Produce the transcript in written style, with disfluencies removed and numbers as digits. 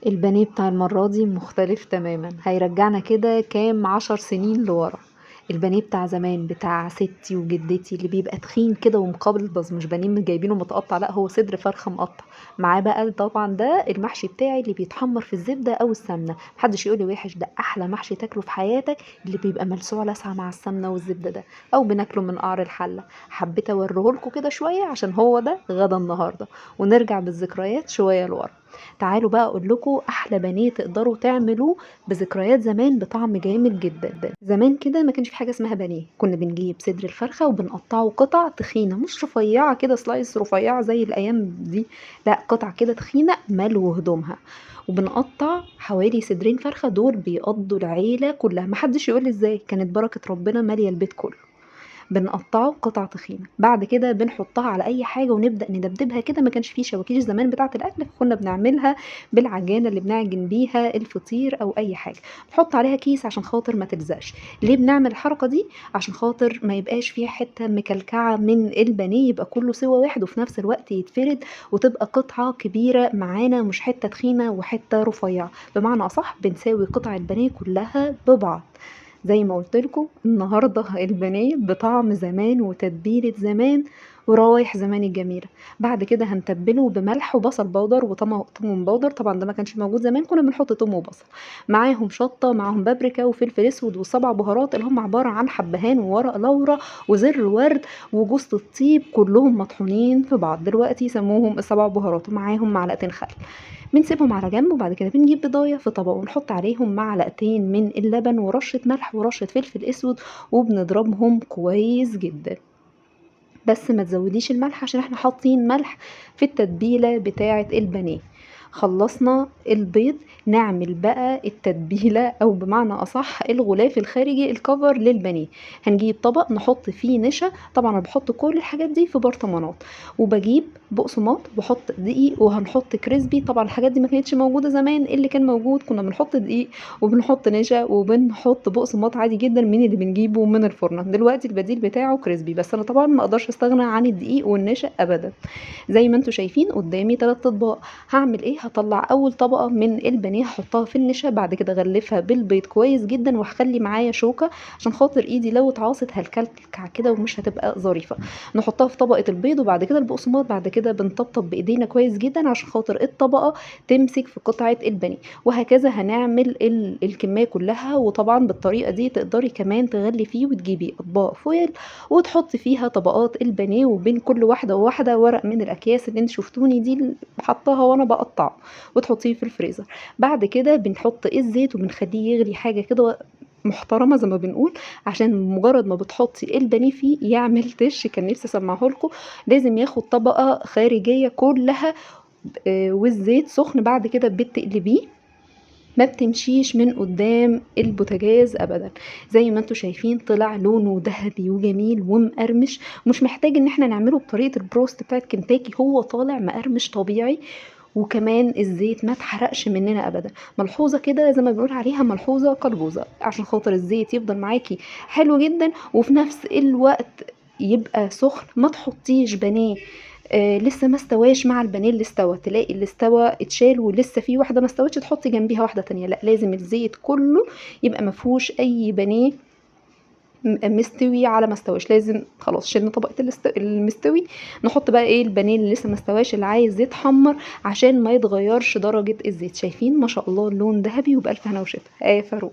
البانيه بتاع المرة دي مختلف تماما، هيرجعنا كده كام 10 سنين لورا. البانيه بتاع زمان بتاع ستي وجدتي اللي بيبقى تخين كده ومقبض، مش بانيه جايبينه متقطع، لا هو صدر فرخة مقطع معاه بقى. طبعا ده المحشي بتاعي اللي بيتحمر في الزبدة او السمنة، محدش يقولي وحش، ده احلى محشي تاكله في حياتك، اللي بيبقى ملسوع لسعة مع السمنة والزبدة ده، او بناكله من قعر الحلة. حبيت اوريهولكوا كده شوية عشان هو ده غدا النهاردة، ونرجع بالذكريات شوية لورا. تعالوا بقى اقول لكم احلى بانيه تقدروا تعملوه بذكريات زمان بطعم جامد جدا. زمان كده ما كانش في حاجه اسمها بانيه، كنا بنجيب صدر الفرخه وبنقطعه قطع تخينه، مش رفيعه كده سلايس رفيعه زي الايام دي، لا قطع كده تخينه ملو هدومها. وبنقطع حوالي صدرين فرخه، دول بيقضوا العيله كلها، محدش يقول لي ازاي، كانت بركه ربنا ماليه البيت كله. بنقطعه قطع تخينه، بعد كده بنحطها على اي حاجه ونبدا ندبدبها كده. ما كانش فيه شواكيش زمان بتاعه الاكل، فكنا بنعملها بالعجانه اللي بنعجن بيها الفطير او اي حاجه، نحط عليها كيس عشان خاطر ما تلزقش. ليه بنعمل الحركه دي؟ عشان خاطر ما يبقاش فيها حته مكلكعه من البانيه، يبقى كله سوا واحد وفي نفس الوقت يتفرد، وتبقى قطعه كبيره معانا، مش حته تخينه وحته رفيعه. بمعنى اصح بنساوي قطع البانيه كلها ببعض. زي ما قلت لكم النهارده البانيه بطعم زمان وتتبيله زمان ورايح زمان الجميله. بعد كده هنتبله بملح وبصل بودر وطماطم بودر، طبعا ده ما كانش موجود زمان، كنا بنحط توم وبصل معاهم شطه، معاهم بابريكا وفلفل اسود وسبع بهارات اللي هم عباره عن حبهان وورق لورا وزر ورد وجوز الطيب، كلهم مطحونين في بعض، دلوقتي يسموهم السبع بهارات، ومعاهم معلقتين خل. بنسيبهم على جنب، وبعد كده بنجيب بضايه في طبق ونحط عليهم معلقتين من اللبن ورشه ملح ورشه فلفل اسود، وبنضربهم كويس جدا. بس ما تزوديش الملح عشان احنا حاطين ملح في التتبيله بتاعه البانيه. خلصنا البيض، نعمل بقى التتبيله، او بمعنى اصح الغلاف الخارجي الكفر للبانيه. هنجيب طبق نحط فيه نشا، طبعا انا بحط كل الحاجات دي في برطمانات، وبجيب بقسماط، بحط دقيق، وهنحط كريسبي. طبعا الحاجات دي ما كانتش موجوده زمان، اللي كان موجود كنا بنحط دقيق وبنحط نشا وبنحط بقسماط عادي جدا من اللي بنجيبه من الفرن. دلوقتي البديل بتاعه كريسبي، بس انا طبعا ما اقدرش استغنى عن الدقيق والنشا ابدا. زي ما انتوا شايفين قدامي 3 اطباق. هعمل ايه؟ هطلع اول طبقه من البانيه احطها في النشا، بعد كده اغلفها بالبيض كويس جدا، وهخلي معايا شوكه عشان خاطر ايدي لو اتعاصت هلكلكع كده ومش هتبقى ظريفه. نحطها في طبقه البيض، وبعد كده البقسماط، بعد كده بنطبطب بايدينا كويس جدا عشان خاطر الطبقه تمسك في قطعه البانيه، وهكذا هنعمل الكميه كلها. وطبعا بالطريقه دي تقدري كمان تغلفيه وتجيبي اطباق فويل وتحطي فيها طبقات البانيه، وبين كل واحده وواحده ورق من الاكياس اللي انت شفتوني دي اللي حطاها وانا بقطع، وتحطيه في الفريزر. بعد كده بنحط الزيت وبنخليه يغلي حاجه كده محترمه زي ما بنقول، عشان مجرد ما بتحطي البانيه فيه يعمل تش. كان نفسي اسمعه لكم، لازم ياخد طبقه خارجيه كلها والزيت سخن. بعد كده بتقلبيه، ما بتمشيش من قدام البوتاجاز ابدا. زي ما انتوا شايفين طلع لونه ذهبي وجميل ومقرمش، مش محتاج ان احنا نعمله بطريقه البروست بتاعت كنتاكي، هو طالع مقرمش طبيعي. وكمان الزيت ما اتحرقش مننا ابدا. ملحوظه كده زي ما بنقول عليها ملحوظه قلبوزه، عشان خاطر الزيت يفضل معاكي حلو جدا وفي نفس الوقت يبقى سخن. ما تحطيش بانيه لسه ما استواش مع البانيه اللي استوى، تلاقي اللي استوى اتشال ولسه في واحده ما استوتش تحطي جنبيها واحده تانية، لا لازم الزيت كله يبقى ما فيهوش اي بانيه مستوي على ما استواش. لازم خلاص شلنا طبقه المستوي، نحط بقى ايه البانيه اللي لسه ما استواش اللي عايز يتحمر عشان ما يتغيرش درجه الزيت. شايفين ما شاء الله اللون ذهبي، وبألف هنا وشفا. فاروق.